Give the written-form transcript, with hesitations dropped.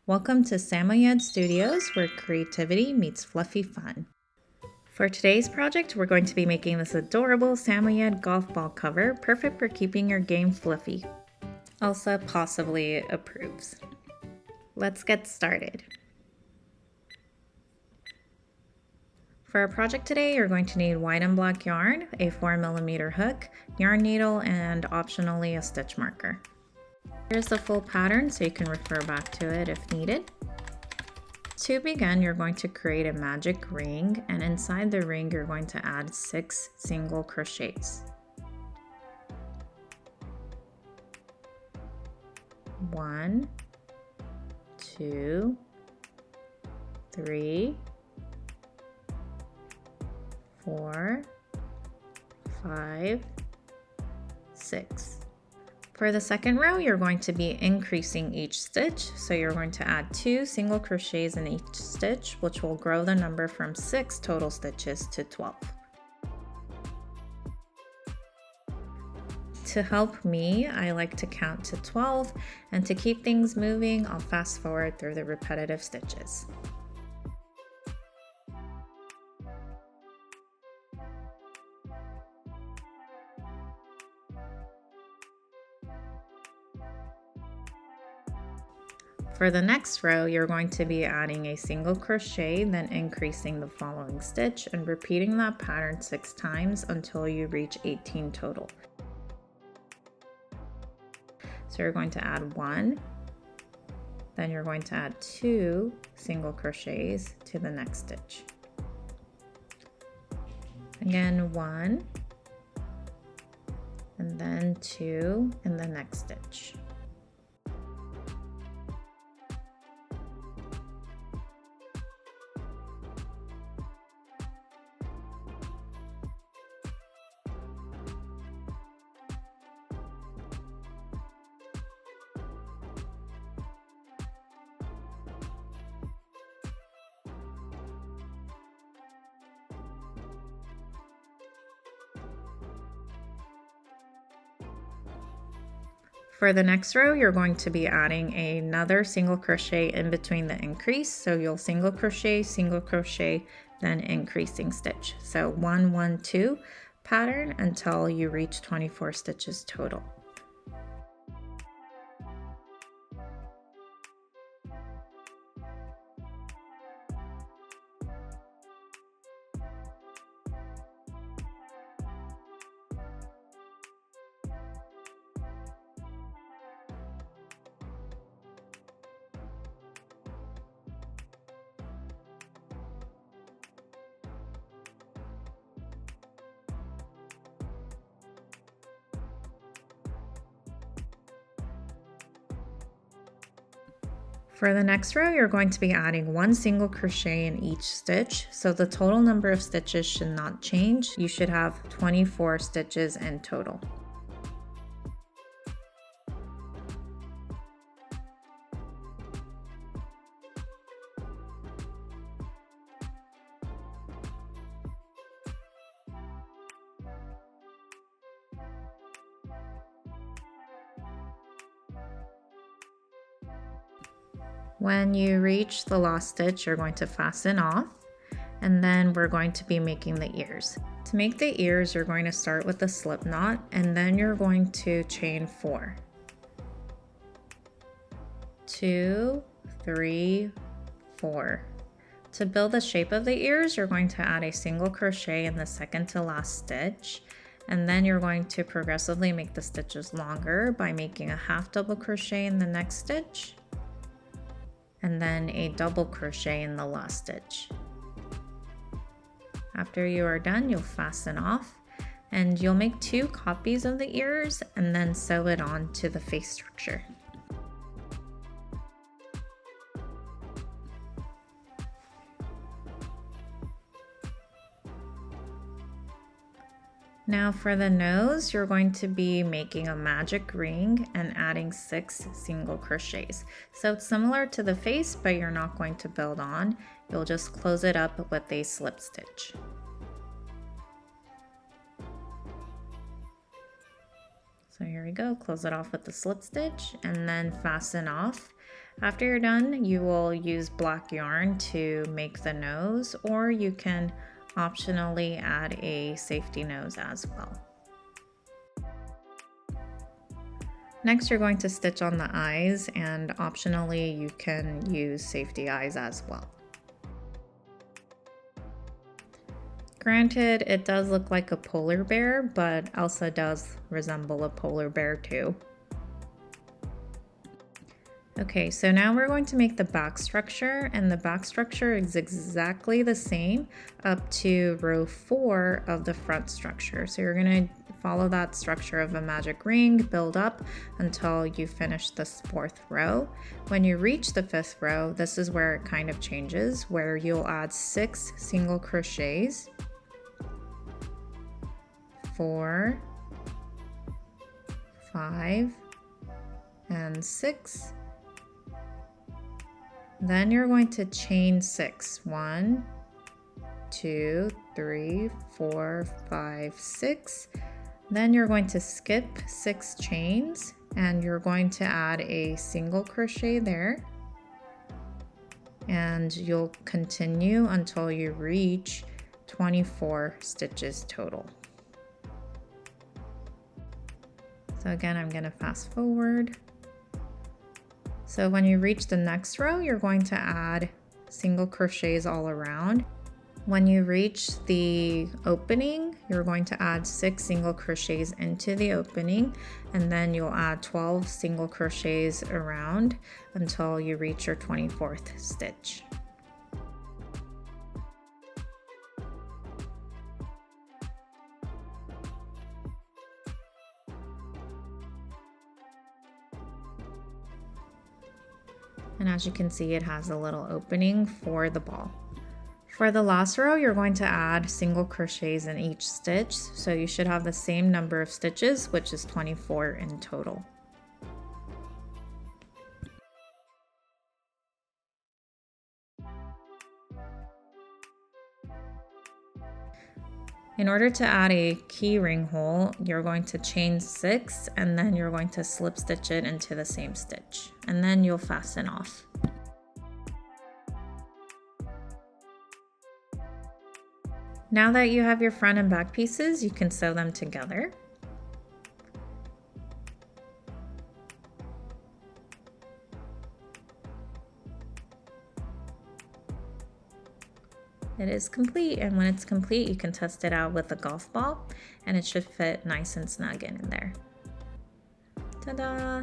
Welcome to Samoyed Studios, where creativity meets fluffy fun. For today's project, we're going to be making this adorable Samoyed golf ball cover, perfect for keeping your game fluffy. Elsa possibly approves. Let's get started. For our project today, you're going to need white and black yarn, a 4mm hook, yarn needle, and optionally a stitch marker. Here's the full pattern so you can refer back to it if needed. To begin, you're going to create a magic ring, and inside the ring you're going to add 6 single crochets. 1, 2, 3, 4, 5, 6. For the second row, you're going to be increasing each stitch, so you're going to add 2 single crochets in each stitch, which will grow the number from 6 total stitches to 12. To help me, I like to count to 12, and to keep things moving, I'll fast forward through the repetitive stitches. For the next row, you're going to be adding a single crochet, then increasing the following stitch and repeating that pattern 6 times until you reach 18 total. So you're going to add 1, then you're going to add 2 single crochets to the next stitch. Again, 1, and then 2 in the next stitch. For the next row, you're going to be adding another single crochet in between the increase. So you'll single crochet, then increasing stitch. So 1, 1, 2 pattern until you reach 24 stitches total. For the next row, you're going to be adding 1 single crochet in each stitch, so the total number of stitches should not change. You should have 24 stitches in total. When you reach the last stitch, you're going to fasten off, and then we're going to be making the ears. To make the ears, you're going to start with the slip knot, and then you're going to chain 4. 2, 3, 4. To build the shape of the ears, you're going to add a single crochet in the second to last stitch, and then you're going to progressively make the stitches longer by making a half double crochet in the next stitch, and then a double crochet in the last stitch. After you are done, you'll fasten off, and you'll make 2 copies of the ears and then sew it on to the face structure. Now for the nose, you're going to be making a magic ring and adding 6 single crochets. So it's similar to the face, but you're not going to build on. You'll just close it up with a slip stitch. So here we go, close it off with the slip stitch and then fasten off. After you're done, you will use black yarn to make the nose, or you can optionally add a safety nose as well. Next, you're going to stitch on the eyes, and optionally you can use safety eyes as well. Granted, it does look like a polar bear, but Elsa does resemble a polar bear too. Okay, so now we're going to make the back structure, and the back structure is exactly the same up to row 4 of the front structure. So you're going to follow that structure of a magic ring, build up until you finish this 4th row. When you reach the 5th row, this is where it kind of changes, where you'll add 6 single crochets, 4, 5, and 6. Then you're going to chain 6. 1, 2, 3, 4, 5, 6. Then you're going to skip 6 chains, and you're going to add a single crochet there. And you'll continue until you reach 24 stitches total. So again, I'm going to fast forward. So when you reach the next row, you're going to add single crochets all around. When you reach the opening, you're going to add 6 single crochets into the opening, and then you'll add 12 single crochets around until you reach your 24th stitch. And as you can see, it has a little opening for the ball. For the last row, you're going to add single crochets in each stitch, so you should have the same number of stitches, which is 24 in total. In order to add a keyring hole, you're going to chain 6, and then you're going to slip stitch it into the same stitch, and then you'll fasten off. Now that you have your front and back pieces, you can sew them together. It is complete, and when it's complete, you can test it out with a golf ball, and it should fit nice and snug in there. Ta-da!